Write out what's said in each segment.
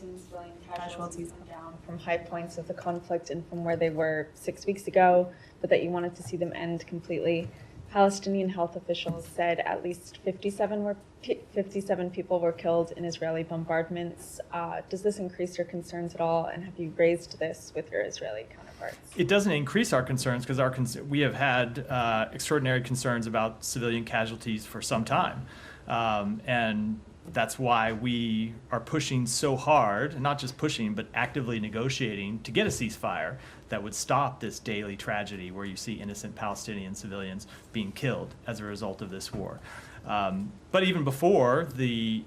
Palestinian civilian casualties come down from high points of the conflict and from where they were 6 weeks ago, but that you wanted to see them end completely. Palestinian health officials said at least 57 people were killed in Israeli bombardments. Does this increase your concerns at all, and have you raised this with your Israeli counterparts? It doesn't increase our concerns because we have had extraordinary concerns about civilian casualties for some time. And that's why we are pushing so hard, not just pushing, but actively negotiating to get a ceasefire that would stop this daily tragedy where you see innocent Palestinian civilians being killed as a result of this war. But even before we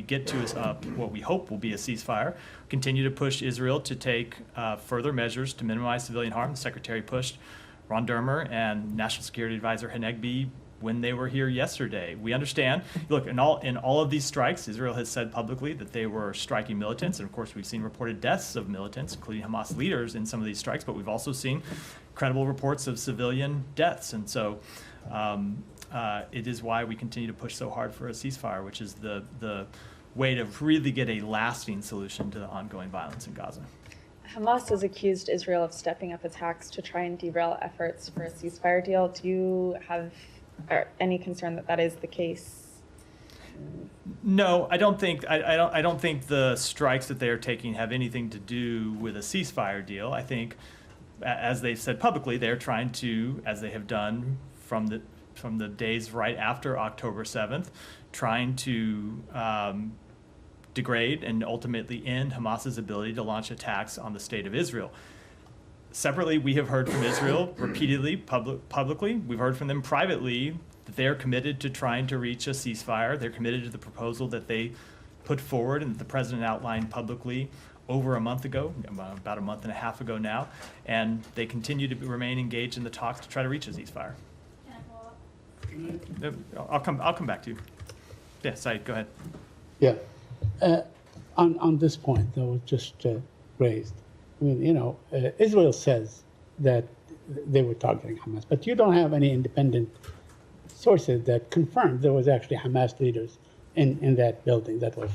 get to what we hope will be a ceasefire, continue to push Israel to take further measures to minimize civilian harm. The Secretary pushed Ron Dermer and National Security Advisor Hanegbi when they were here yesterday. We understand, look, in all of these strikes, Israel has said publicly that they were striking militants, and of course we've seen reported deaths of militants, including Hamas leaders in some of these strikes, but we've also seen credible reports of civilian deaths, and so it is why we continue to push so hard for a ceasefire, which is the way to really get a lasting solution to the ongoing violence in Gaza. Hamas has accused Israel of stepping up attacks to try and derail efforts for a ceasefire deal. Do you have any concern that that is the case? No, I don't think the strikes that they are taking have anything to do with a ceasefire deal. I think, as they've said publicly, they're trying to, as they have done from the days right after October 7th, trying to degrade and ultimately end Hamas's ability to launch attacks on the state of Israel. Separately, we have heard from Israel repeatedly, publicly. We've heard from them privately that they are committed to trying to reach a ceasefire. They're committed to the proposal that they put forward and that the president outlined publicly over a month ago, about a month and a half ago now, and they continue to remain engaged in the talks to try to reach a ceasefire. I'll come back to you. Yeah, Saeed, go ahead. Yeah, on this point that was just raised. I mean, Israel says that they were targeting Hamas, but you don't have any independent sources that confirmed there was actually Hamas leaders in that building that was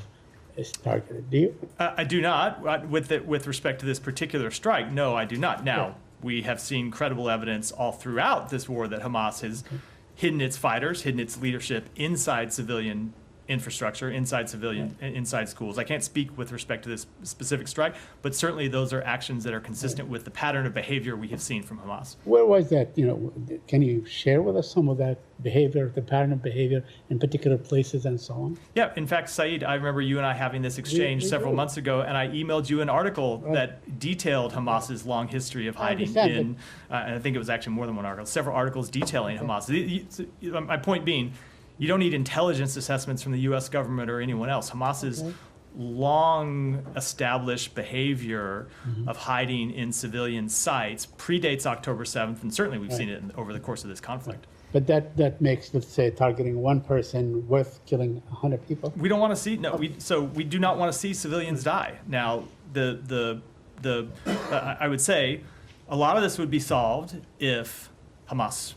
targeted. Do you? I do not. With respect to this particular strike, no, I do not. Now, we have seen credible evidence all throughout this war that Hamas has hidden its fighters, hidden its leadership inside civilian infrastructure, inside schools. I can't speak with respect to this specific strike, but certainly those are actions that are consistent with the pattern of behavior we have seen from Hamas. Where was that? Can you share with us some of that behavior, the pattern of behavior in particular places and so on? Yeah, in fact, Saeed, I remember you and I having this exchange several months ago, and I emailed you an article that detailed Hamas's long history of hiding in, and I think it was actually more than one article, several articles detailing Hamas. My point being, you don't need intelligence assessments from the U.S. government or anyone else. Hamas's long established behavior of hiding in civilian sites predates October 7th, and certainly we've seen it over the course of this conflict. But that makes, let's say, targeting one person worth killing 100 people? We don't want to see, we do not want to see civilians die. Now, I would say a lot of this would be solved if Hamas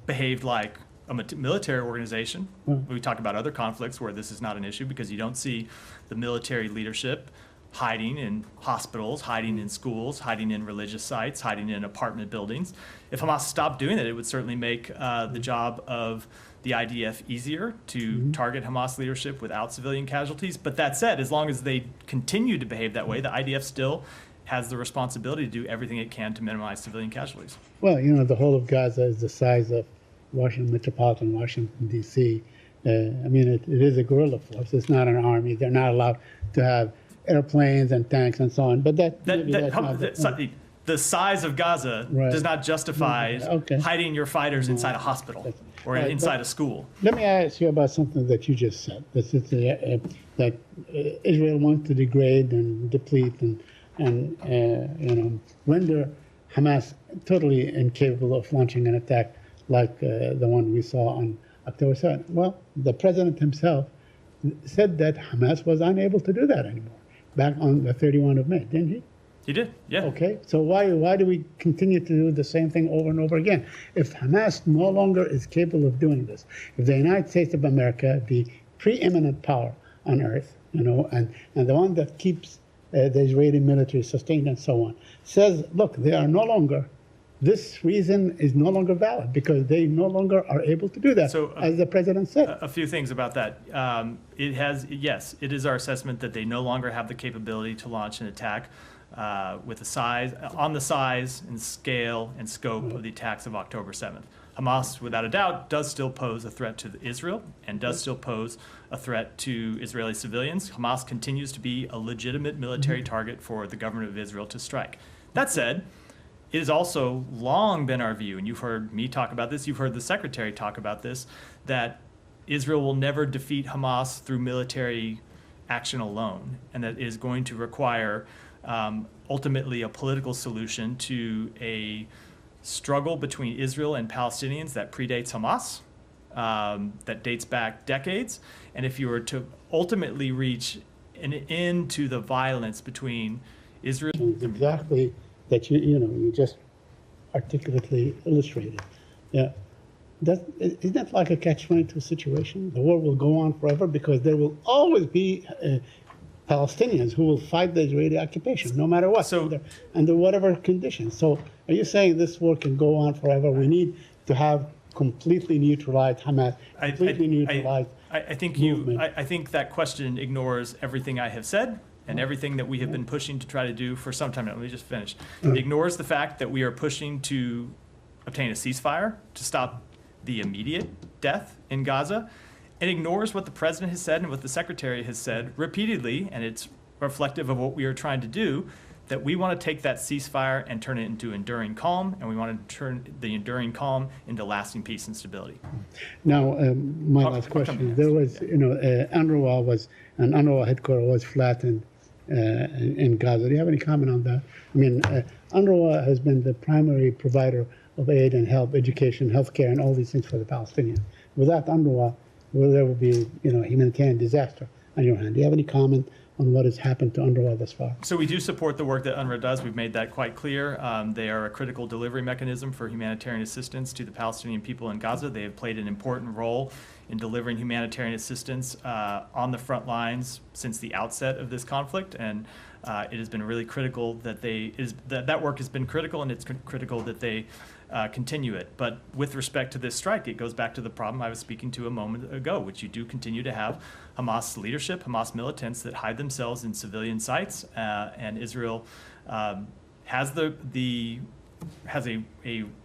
behaved like a military organization. We talk about other conflicts where this is not an issue because you don't see the military leadership hiding in hospitals, hiding in schools, hiding in religious sites, hiding in apartment buildings. If Hamas stopped doing that, it would certainly make the job of the IDF easier to target Hamas leadership without civilian casualties. But that said, as long as they continue to behave that way, the IDF still has the responsibility to do everything it can to minimize civilian casualties. Well, the whole of Gaza is the size of metropolitan Washington, D.C. It is a guerrilla force. It's not an army. They're not allowed to have airplanes and tanks and so on. But the size of Gaza does not justify hiding your fighters inside a hospital or inside a school. Let me ask you about something that you just said. That Israel wants to degrade and deplete and render Hamas totally incapable of launching an attack like the one we saw on October 7th. Well, the president himself said that Hamas was unable to do that anymore back on the 31 of May, didn't he? He did, yeah. Okay, so why do we continue to do the same thing over and over again? If Hamas no longer is capable of doing this, if the United States of America, the preeminent power on earth, and the one that keeps the Israeli military sustained and so on, says, look, they are no longer, this reason is no longer valid because they no longer are able to do that, So, as the president said. A few things about that. Yes, it is our assessment that they no longer have the capability to launch an attack with the size and scale and scope of the attacks of October 7th. Hamas, without a doubt, does still pose a threat to Israel and does still pose a threat to Israeli civilians. Hamas continues to be a legitimate military target for the government of Israel to strike. That said, it has also long been our view, and you've heard me talk about this, you've heard the secretary talk about this, that Israel will never defeat Hamas through military action alone, and that it is going to require ultimately a political solution to a struggle between Israel and Palestinians that predates Hamas, that dates back decades. And if you were to ultimately reach an end to the violence between Israel... Exactly that you just articulately illustrated. Yeah. Isn't that like a catch-22 situation? The war will go on forever because there will always be Palestinians who will fight the Israeli occupation, no matter what, under whatever conditions. So are you saying this war can go on forever? We need to have completely neutralized Hamas, completely neutralized I think movement. I think that question ignores everything I have said and everything that we have been pushing to try to do for some time now. Let me just finish. It ignores the fact that we are pushing to obtain a ceasefire to stop the immediate death in Gaza. It ignores what the president has said and what the secretary has said repeatedly, and it's reflective of what we are trying to do, that we want to take that ceasefire and turn it into enduring calm, and we want to turn the enduring calm into lasting peace and stability. Now, my last question. There was, UNRWA headquarters was flattened in Gaza. Do you have any comment on that? I mean, UNRWA has been the primary provider of aid and help, education, healthcare, and all these things for the Palestinians. Without UNRWA, there would be, humanitarian disaster on your hand. Do you have any comment on what has happened to UNRWA thus far? So we do support the work that UNRWA does. We've made that quite clear. They are a critical delivery mechanism for humanitarian assistance to the Palestinian people in Gaza. They have played an important role in delivering humanitarian assistance on the front lines since the outset of this conflict, and it has been really critical that that work has been critical, and it's critical that they continue it. But with respect to this strike, it goes back to the problem I was speaking to a moment ago, which you do continue to have Hamas leadership, Hamas militants that hide themselves in civilian sites, and Israel has a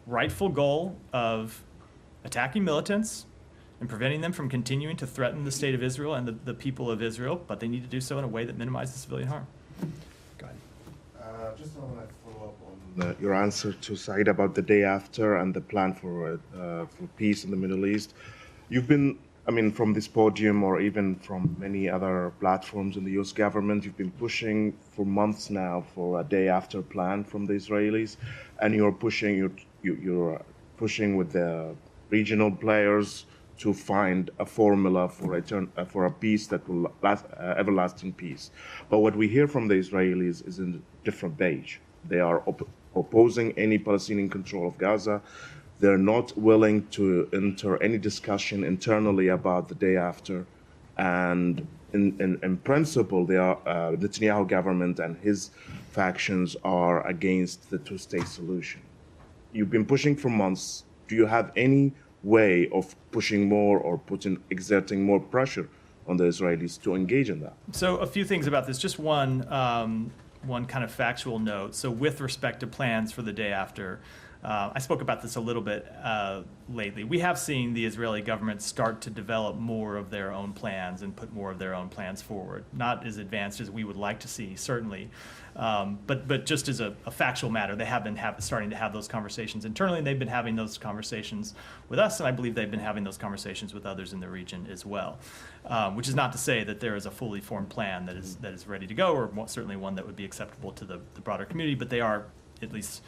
rightful goal of attacking militants and preventing them from continuing to threaten the state of Israel and the people of Israel, but they need to do so in a way that minimizes civilian harm. Go ahead. Just want to follow up on your answer to Said about the day after and the plan for peace in the Middle East. You've been, from this podium or even from many other platforms in the U.S. government, you've been pushing for months now for a day after plan from the Israelis, and you're pushing with the regional players to find a formula for a peace that will last, everlasting peace. But what we hear from the Israelis is in a different page. They are opposing any Palestinian control of Gaza. They're not willing to enter any discussion internally about the day after. And in principle, the Netanyahu government and his factions are against the two-state solution. You've been pushing for months. Do you have any way of pushing more or exerting more pressure on the Israelis to engage in that? So a few things about this. Just one kind of factual note. So with respect to plans for the day after, I spoke about this a little bit lately. We have seen the Israeli government start to develop more of their own plans and put more of their own plans forward. Not as advanced as we would like to see, certainly. But just as a factual matter, they have been starting to have those conversations internally, and they've been having those conversations with us, and I believe they've been having those conversations with others in the region as well. Which is not to say that there is a fully formed plan that is ready to go, or certainly one that would be acceptable to the broader community, but they are at least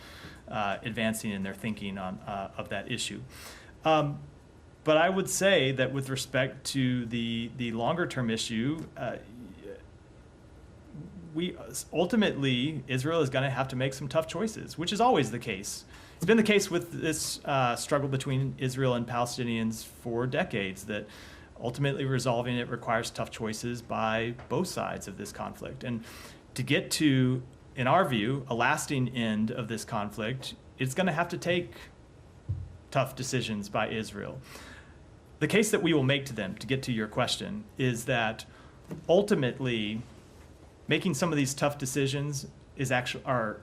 advancing in their thinking of that issue. But I would say that with respect to the longer term issue, ultimately Israel is going to have to make some tough choices, which is always the case. It's been the case with this struggle between Israel and Palestinians for decades, that ultimately resolving it requires tough choices by both sides of this conflict. And to get to, in our view, a lasting end of this conflict, it's going to have to take tough decisions by Israel. The case that we will make to them, to get to your question, is that ultimately making some of these tough decisions is actually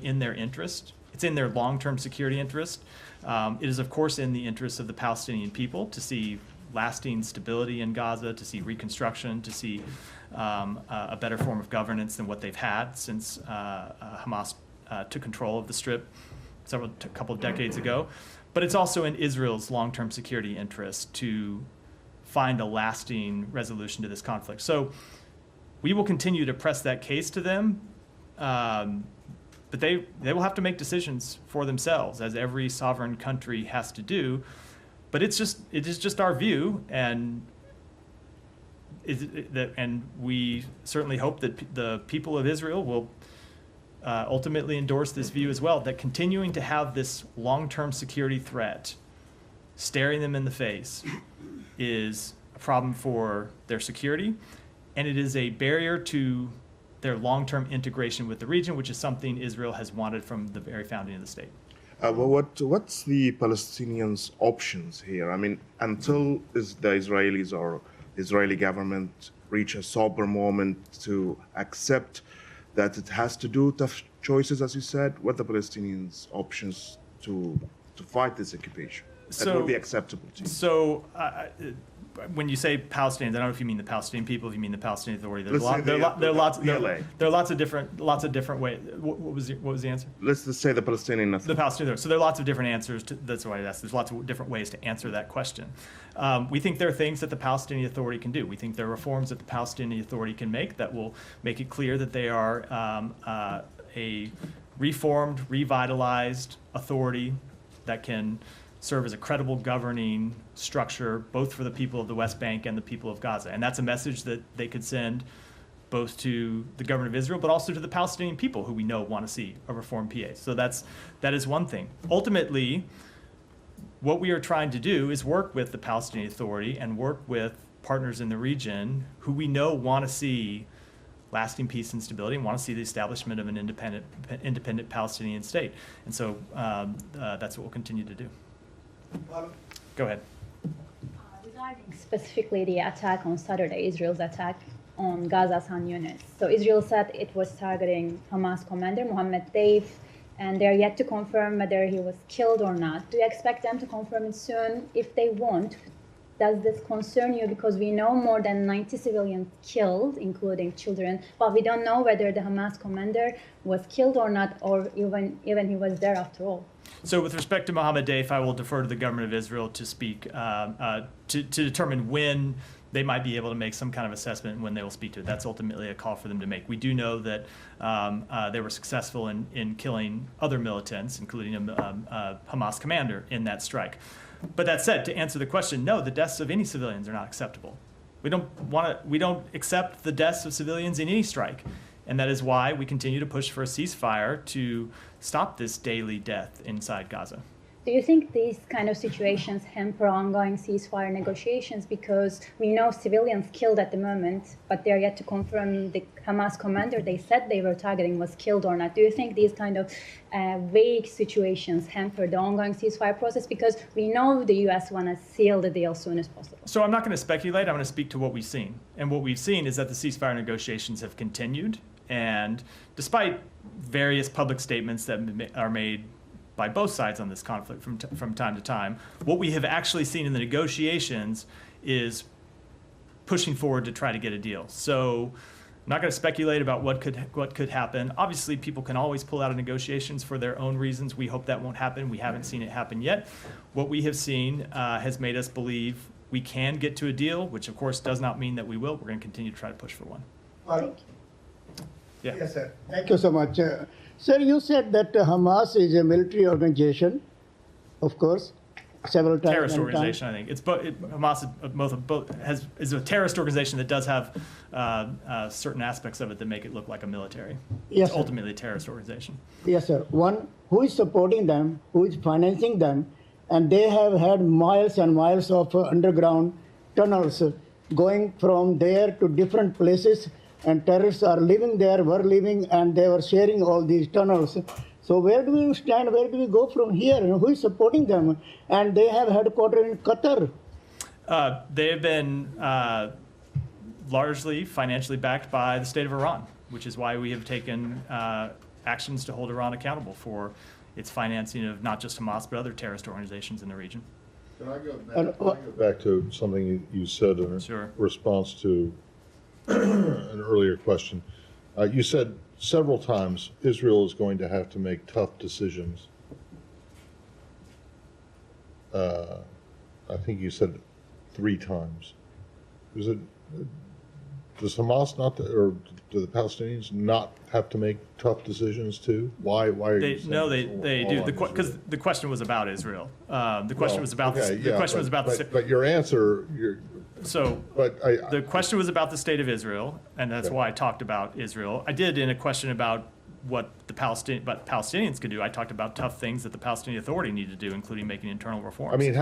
in their interest. It's in their long-term security interest. It is, of course, in the interest of the Palestinian people to see lasting stability in Gaza, to see reconstruction, to see a better form of governance than what they've had since Hamas took control of the Strip a couple of decades ago. But it's also in Israel's long-term security interest to find a lasting resolution to this conflict. So we will continue to press that case to them, but they will have to make decisions for themselves, as every sovereign country has to do. But it is just our view, and we certainly hope that the people of Israel will ultimately endorse this view as well, that continuing to have this long-term security threat staring them in the face is a problem for their security, and it is a barrier to their long-term integration with the region, which is something Israel has wanted from the very founding of the state. Well, what's the Palestinians' options here? I mean, until the Israelis or the Israeli government reach a sober moment to accept that it has to do tough choices, as you said, what are the Palestinians' options to fight this occupation that will be acceptable to you? So when you say Palestinians, I don't know if you mean the Palestinian people, if you mean the Palestinian Authority. There are lots of different ways. What was the answer? Let's just say the Palestinian Authority. The Palestinian Authority. So there are lots of different answers. That's why I asked. There's lots of different ways to answer that question. We think there are things that the Palestinian Authority can do. We think there are reforms that the Palestinian Authority can make that will make it clear that they are a reformed, revitalized authority that can serve as a credible governing structure, both for the people of the West Bank and the people of Gaza. And that's a message that they could send both to the government of Israel, but also to the Palestinian people, who we know want to see a reformed PA. So that is one thing. Ultimately, what we are trying to do is work with the Palestinian Authority and work with partners in the region who we know want to see lasting peace and stability and want to see the establishment of an independent Palestinian state. And so that's what we'll continue to do. Go ahead. Regarding specifically the attack on Saturday, Israel's attack on Gaza's Khan Yunis. So Israel said it was targeting Hamas commander Mohammed Deif, and they're yet to confirm whether he was killed or not. Do you expect them to confirm it soon? If they won't, does this concern you? Because we know more than 90 civilians killed, including children, but we don't know whether the Hamas commander was killed or not, or even he was there after all. So with respect to Mohammed Deif, I will defer to the government of Israel to speak, to determine when they might be able to make some kind of assessment and when they will speak to it. That's ultimately a call for them to make. We do know that they were successful in killing other militants, including a Hamas commander, in that strike. But that said, to answer the question, no, the deaths of any civilians are not acceptable. We don't accept the deaths of civilians in any strike. And that is why we continue to push for a ceasefire to stop this daily death inside Gaza. Do you think these kind of situations hamper ongoing ceasefire negotiations? Because we know civilians killed at the moment, but they're yet to confirm the Hamas commander they said they were targeting was killed or not. Do you think these kind of vague situations hamper the ongoing ceasefire process? Because we know the U.S. want to seal the deal as soon as possible. So I'm not going to speculate. I'm going to speak to what we've seen. And what we've seen is that the ceasefire negotiations have continued. And despite various public statements that are made by both sides on this conflict from time to time, what we have actually seen in the negotiations is pushing forward to try to get a deal. So I'm not going to speculate about what could happen. Obviously, people can always pull out of negotiations for their own reasons. We hope that won't happen. We haven't seen it happen yet. What we have seen has made us believe we can get to a deal, which of course does not mean that we will. We're going to continue to try to push for one. Thank you. Yeah. Yes, sir. Thank you so much. Sir, you said that Hamas is a military organization, of course, several times. Terrorist organization, I think. Hamas is a terrorist organization that does have certain aspects of it that make it look like a military. Yes, it's ultimately a terrorist organization. Yes, sir. One, who is supporting them, who is financing them, and they have had miles and miles of underground tunnels going from there to different places, and terrorists are living there, were living, and they were sharing all these tunnels. So where do we stand? Where do we go from here? Who is supporting them? And they have headquarters in Qatar. They have been largely financially backed by the state of Iran, which is why we have taken actions to hold Iran accountable for its financing of not just Hamas, but other terrorist organizations in the region. Can I go back to something you said in Sure. response to an earlier question? You said several times Israel is going to have to make tough decisions. I think you said 3 times. Does Hamas not, or do the Palestinians not have to make tough decisions too? Why are you saying No, it's they all do, on because Israel? the question was about Israel. The question was about, Okay, the yeah, question was about the. but your answer, So but the question was about the state of Israel, and that's Okay. why I talked about Israel. I did in a question about what Palestinians could do. I talked about tough things that the Palestinian Authority need to do, including making internal reforms. I mean,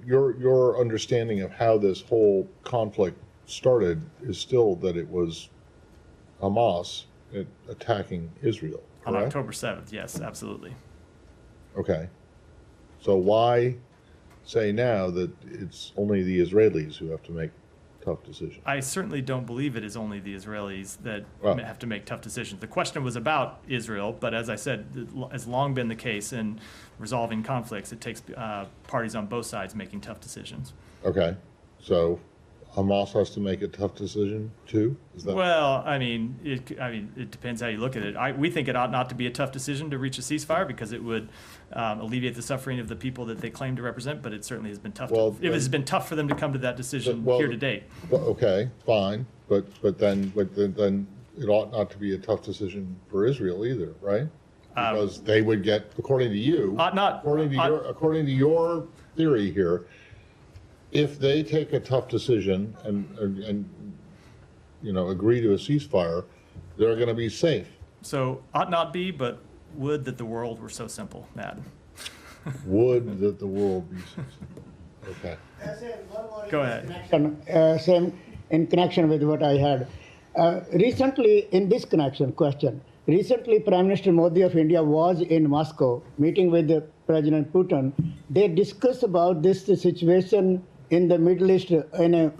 your understanding of how this whole conflict started is still that it was Hamas attacking Israel, on correct? October 7th, yes, absolutely. Okay. So why say now that it's only the Israelis who have to make tough decisions? I certainly don't believe it is only the Israelis that Well- have to make tough decisions. The question was about Israel, but as I said, it has long been the case in resolving conflicts. It takes parties on both sides making tough decisions. Okay. So Hamas has to make a tough decision too? Is that? Well, I mean, it depends how you look at it. We think it ought not to be a tough decision to reach a ceasefire because it would alleviate the suffering of the people that they claim to represent. But it certainly has been tough. Well, It has been tough for them to come to that decision Well, here to date. Well, okay, fine, but then it ought not to be a tough decision for Israel either, right? Because they would get, according to you, Ought not- according to your theory here, if they take a tough decision and agree to a ceasefire, they're going to be safe. So ought not be, but would that the world were so simple, Matt. Would that the world be safe. Okay. Go ahead. Same in connection with what I had. Recently, in this question, recently Prime Minister Modi of India was in Moscow meeting with President Putin. They discussed about this situation in the Middle East in a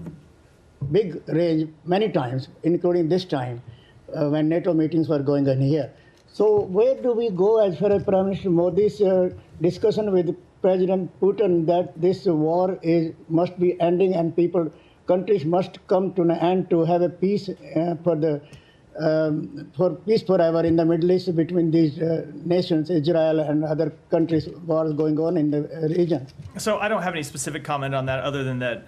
big range many times, including this time when NATO meetings were going on here. So where do we go as far as Prime Minister Modi's discussion with President Putin that this war must be ending and countries must come to an end to have a peace for peace forever in the Middle East between these nations, Israel and other countries, wars going on in the region? So I don't have any specific comment on that other than that,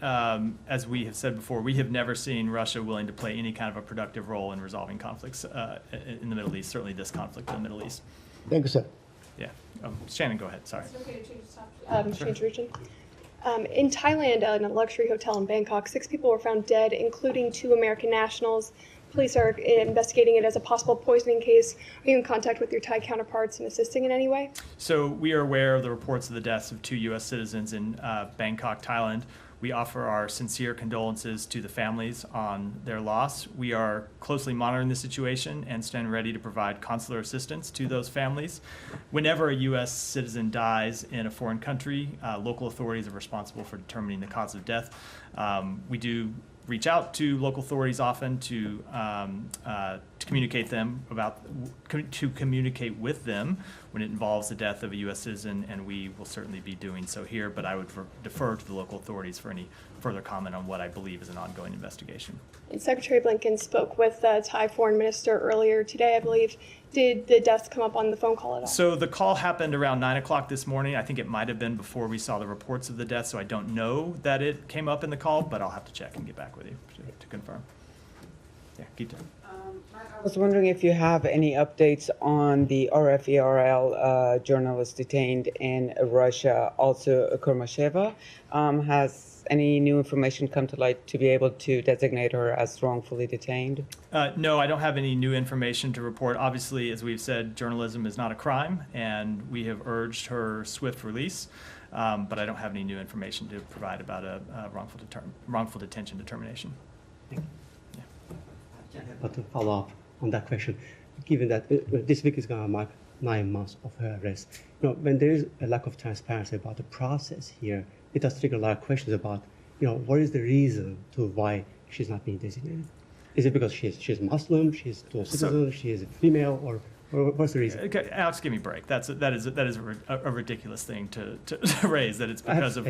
as we have said before, we have never seen Russia willing to play any kind of a productive role in resolving conflicts in the Middle East, certainly this conflict in the Middle East. Thank you, sir. Yeah. Shannon, go ahead. Sorry. Is it okay to change the topic? Change region? In Thailand, in a luxury hotel in Bangkok, 6 people were found dead, including 2 American nationals. Police are investigating it as a possible poisoning case. Are you in contact with your Thai counterparts and assisting in any way? So we are aware of the reports of the deaths of 2 U.S. citizens in Bangkok, Thailand. We offer our sincere condolences to the families on their loss. We are closely monitoring the situation and stand ready to provide consular assistance to those families. Whenever a U.S. citizen dies in a foreign country, local authorities are responsible for determining the cause of death. We do reach out to local authorities often to communicate communicate with them when it involves the death of a U.S. citizen, and we will certainly be doing so here. But I would defer to the local authorities for any further comment on what I believe is an ongoing investigation. And Secretary Blinken spoke with the Thai foreign minister earlier today, I believe. Did the deaths come up on the phone call at all? So the call happened around 9 o'clock this morning. I think it might have been before we saw the reports of the death, so I don't know that it came up in the call, but I'll have to check and get back with you to confirm. Yeah, Gita. I was wondering if you have any updates on the RFERL journalist detained in Russia, also Kurmasheva. Has any new information come to light to be able to designate her as wrongfully detained? No, I don't have any new information to report. Obviously, as we've said, journalism is not a crime, and we have urged her swift release. but I don't have any new information to provide about a wrongful detention determination. But to follow up on that question, given that this week is going to mark 9 months of her arrest, when there is a lack of transparency about the process here, it does trigger a lot of questions about, what is the reason to why she's not being designated? Is it because she's Muslim, she's dual citizen, she is a female, or what's the reason? Okay, Alex, give me a break. That is a ridiculous thing to raise, that it's because of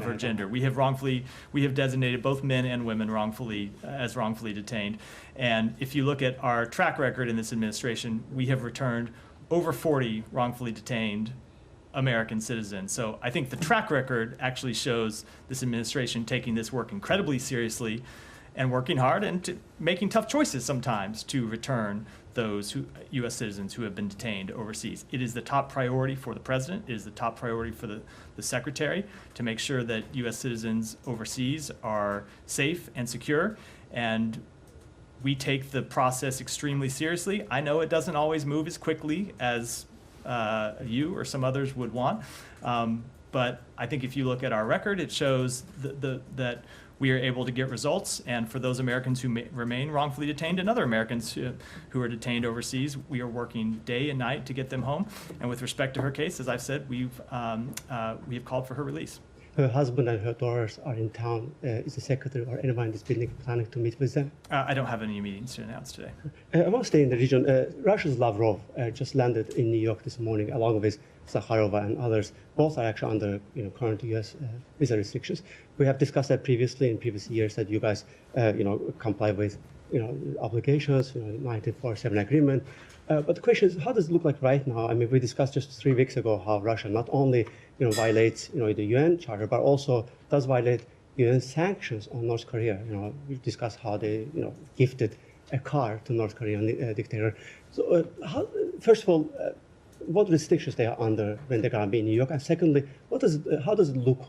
her gender. We have designated both men and women wrongfully detained. And if you look at our track record in this administration, we have returned over 40 wrongfully detained American citizens. So I think the track record actually shows this administration taking this work incredibly seriously and working hard and making tough choices sometimes to return those U.S. citizens who have been detained overseas. It is the top priority for the president. It is the top priority for the secretary to make sure that U.S. citizens overseas are safe and secure. And we take the process extremely seriously. I know it doesn't always move as quickly as you or some others would want. But I think if you look at our record, it shows that we are able to get results. And for those Americans who remain wrongfully detained and other Americans who are detained overseas, we are working day and night to get them home. And with respect to her case, as I've said, we have called for her release. Her husband and her daughters are in town. Is the secretary or anyone in this building planning to meet with them? I don't have any meetings to announce today. I want to stay in the region. Russia's Lavrov just landed in New York this morning, along with Zakharova and others. Both are actually under current U.S. visa restrictions. We have discussed that previously in previous years, that you guys comply with obligations, 1947 agreement. But the question is, how does it look like right now? I mean, we discussed just 3 weeks ago how Russia not only violates the UN Charter, but also does violate UN sanctions on North Korea. We've discussed how they gifted a car to North Korean dictator. So first of all, what restrictions they are under when they're going to be in New York, and secondly, how does it look